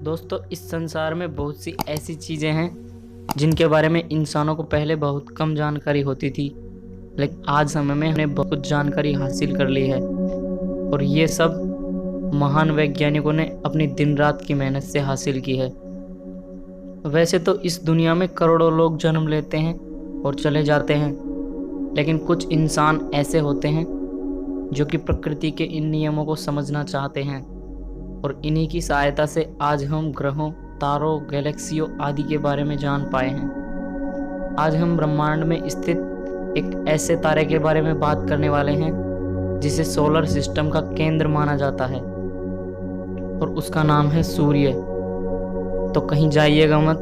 दोस्तों, इस संसार में बहुत सी ऐसी चीज़ें हैं जिनके बारे में इंसानों को पहले बहुत कम जानकारी होती थी, लेकिन आज समय में हमने बहुत कुछ जानकारी हासिल कर ली है। और ये सब महान वैज्ञानिकों ने अपनी दिन रात की मेहनत से हासिल की है। वैसे तो इस दुनिया में करोड़ों लोग जन्म लेते हैं और चले जाते हैं, लेकिन कुछ इंसान ऐसे होते हैं जो कि प्रकृति के इन नियमों को समझना चाहते हैं, और इन्हीं की सहायता से आज हम ग्रहों, तारों, गैलेक्सियों आदि के बारे में जान पाए हैं। आज हम ब्रह्मांड में स्थित एक ऐसे तारे के बारे में बात करने वाले हैं जिसे सोलर सिस्टम का केंद्र माना जाता है, और उसका नाम है सूर्य। तो कहीं जाइएगा मत।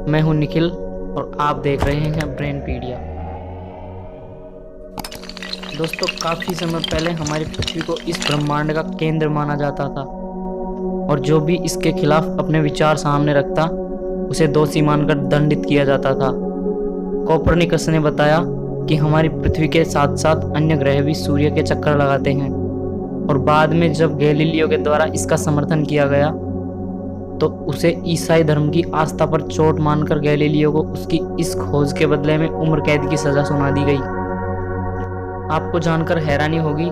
मैं हूं निखिल और आप देख रहे हैं ब्रेनपीडिया। दोस्तों, काफ़ी समय पहले हमारी पृथ्वी को इस ब्रह्मांड का केंद्र माना जाता था, और जो भी इसके खिलाफ अपने विचार सामने रखता उसे दोषी मानकर दंडित किया जाता था। कोपरनिकस ने बताया कि हमारी पृथ्वी के साथ साथ अन्य ग्रह भी सूर्य के चक्कर लगाते हैं, और बाद में जब गैलीलियो के द्वारा इसका समर्थन किया गया तो उसे ईसाई धर्म की आस्था पर चोट मानकर गैलीलियो को उसकी इस खोज के बदले में उम्र कैद की सजा सुना दी गई। आपको जानकर हैरानी होगी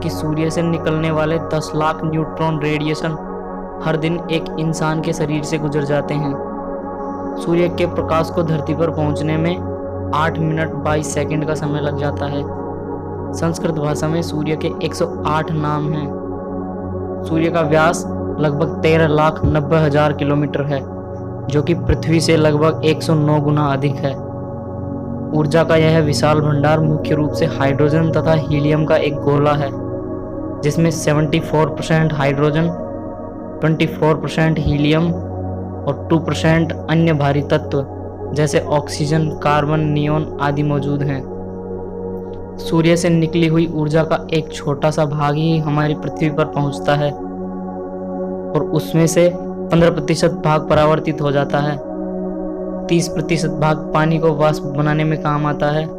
कि सूर्य से निकलने वाले 10 लाख न्यूट्रॉन रेडिएशन हर दिन एक इंसान के शरीर से गुजर जाते हैं। सूर्य के प्रकाश को धरती पर पहुंचने में 8 मिनट 22 सेकंड का समय लग जाता है। संस्कृत भाषा में सूर्य के 108 नाम हैं। सूर्य का व्यास लगभग 13,90,000 किलोमीटर है, जो कि पृथ्वी से लगभग 109 गुना अधिक है। ऊर्जा का यह विशाल भंडार मुख्य रूप से हाइड्रोजन तथा हीलियम का एक गोला है, जिसमें 74% हाइड्रोजन, 24% हीलियम और 2% अन्य भारी तत्व जैसे ऑक्सीजन, कार्बन, नियोन आदि मौजूद हैं। सूर्य से निकली हुई ऊर्जा का एक छोटा सा भाग ही हमारी पृथ्वी पर पहुंचता है, और उसमें से 15% भाग परावर्तित हो जाता है। 30% भाग पानी को वाष्प बनाने में काम आता है।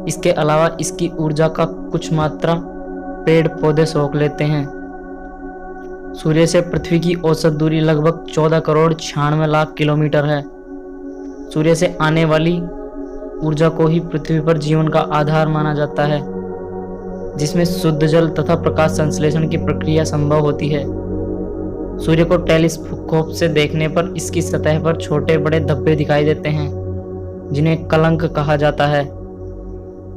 इसके अलावा इसकी ऊर्जा का कुछ मात्रा पेड़ पौधे सोख लेते हैं। सूर्य से पृथ्वी की औसत दूरी लगभग 14 करोड़ 96 लाख किलोमीटर है। सूर्य से आने वाली ऊर्जा को ही पृथ्वी पर जीवन का आधार माना जाता है, जिसमें शुद्ध जल तथा प्रकाश संश्लेषण की प्रक्रिया संभव होती है। सूर्य को टेलीस्कोप से देखने पर इसकी सतह पर छोटे बड़े धब्बे दिखाई देते हैं, जिन्हें कलंक कहा जाता है।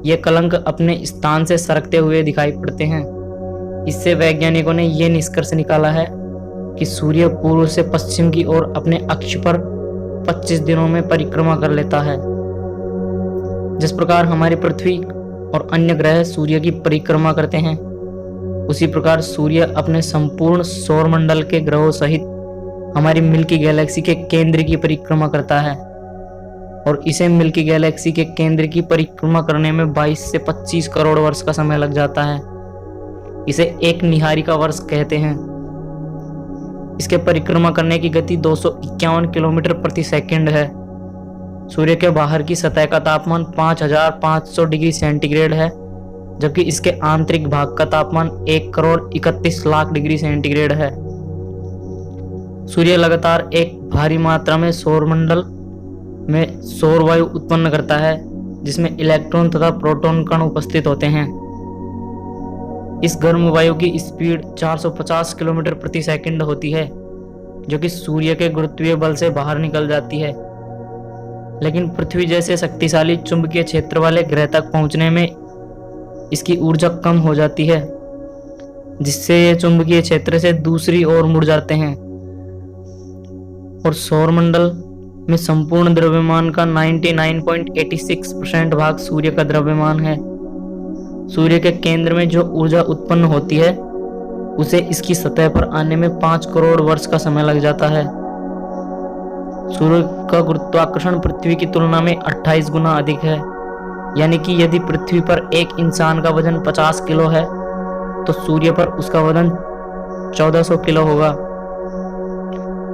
ये कलंक अपने स्थान से सरकते हुए दिखाई पड़ते हैं। इससे वैज्ञानिकों ने यह निष्कर्ष निकाला है कि सूर्य पूर्व से पश्चिम की ओर अपने अक्ष पर 25 दिनों में परिक्रमा कर लेता है। जिस प्रकार हमारी पृथ्वी और अन्य ग्रह सूर्य की परिक्रमा करते हैं, उसी प्रकार सूर्य अपने संपूर्ण सौरमंडल के ग्रहों सहित हमारी मिल्की गैलेक्सी के केंद्र की परिक्रमा करता है, और इसे मिल्की गैलेक्सी के केंद्र की परिक्रमा करने में 22 से 25 करोड़ वर्ष का समय लग जाता है। इसे एक निहारिका वर्ष कहते हैं। इसके परिक्रमा करने की गति 251 किलोमीटर प्रति सेकंड है। सूर्य के बाहर की सतह का तापमान 5500 डिग्री सेंटीग्रेड है, जबकि इसके आंतरिक भाग का तापमान 1 करोड़ 31 लाख डिग्री सेंटीग्रेड है। सूर्य लगातार एक भारी मात्रा में सौरमंडल में सौर वायु उत्पन्न करता है, जिसमें इलेक्ट्रॉन तथा प्रोटॉन कण उपस्थित होते हैं। इस गर्म वायु की स्पीड 450 किलोमीटर प्रति सेकंड होती है, जो कि सूर्य के गुरुत्वीय बल से बाहर निकल जाती है। लेकिन पृथ्वी जैसे शक्तिशाली चुंबकीय क्षेत्र वाले ग्रह तक पहुंचने में इसकी ऊर्जा कम हो जाती है, जिससे ये चुंबकीय क्षेत्र से दूसरी ओर मुड़ जाते हैं, और सौरमंडल में संपूर्ण द्रव्यमान का 99.86% भाग सूर्य का द्रव्यमान है। सूर्य के केंद्र में जो ऊर्जा उत्पन्न होती है, उसे इसकी सतह पर आने में 5 करोड़ वर्ष का समय लग जाता है। सूर्य का गुरुत्वाकर्षण पृथ्वी की तुलना में 28 गुना अधिक है, यानी कि यदि पृथ्वी पर एक इंसान का वजन 50 किलो है, तो सूर्य पर उसका वजन 1400 किलो होगा।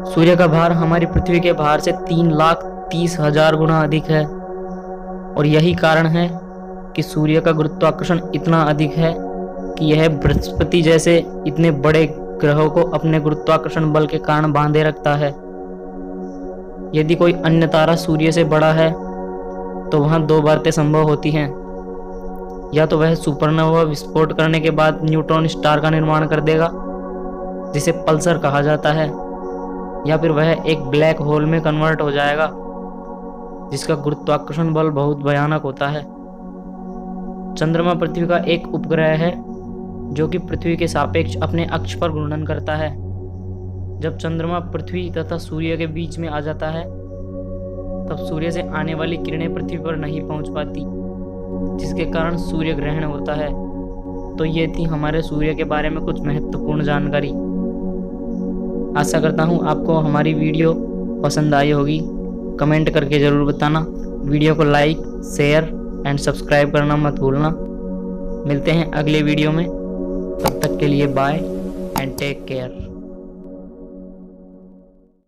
सूर्य का भार हमारी पृथ्वी के भार से 3,30,000 गुना अधिक है, और यही कारण है कि सूर्य का गुरुत्वाकर्षण इतना अधिक है कि यह बृहस्पति जैसे इतने बड़े ग्रहों को अपने गुरुत्वाकर्षण बल के कारण बांधे रखता है। यदि कोई अन्य तारा सूर्य से बड़ा है तो वहां दो बातें संभव होती हैं। या तो वह सुपरनोवा विस्फोट करने के बाद न्यूट्रॉन स्टार का निर्माण कर देगा, जिसे पल्सर कहा जाता है, या फिर वह एक ब्लैक होल में कन्वर्ट हो जाएगा, जिसका गुरुत्वाकर्षण बल बहुत भयानक होता है। चंद्रमा पृथ्वी का एक उपग्रह है जो कि पृथ्वी के सापेक्ष अपने अक्ष पर घूर्णन करता है। जब चंद्रमा पृथ्वी तथा सूर्य के बीच में आ जाता है तब सूर्य से आने वाली किरणें पृथ्वी पर नहीं पहुंच पाती, जिसके कारण सूर्य ग्रहण होता है। तो ये थी हमारे सूर्य के बारे में कुछ महत्वपूर्ण जानकारी। आशा करता हूँ आपको हमारी वीडियो पसंद आई होगी। कमेंट करके ज़रूर बताना। वीडियो को लाइक, शेयर एंड सब्सक्राइब करना मत भूलना। मिलते हैं अगले वीडियो में, तब तक के लिए बाय एंड टेक केयर।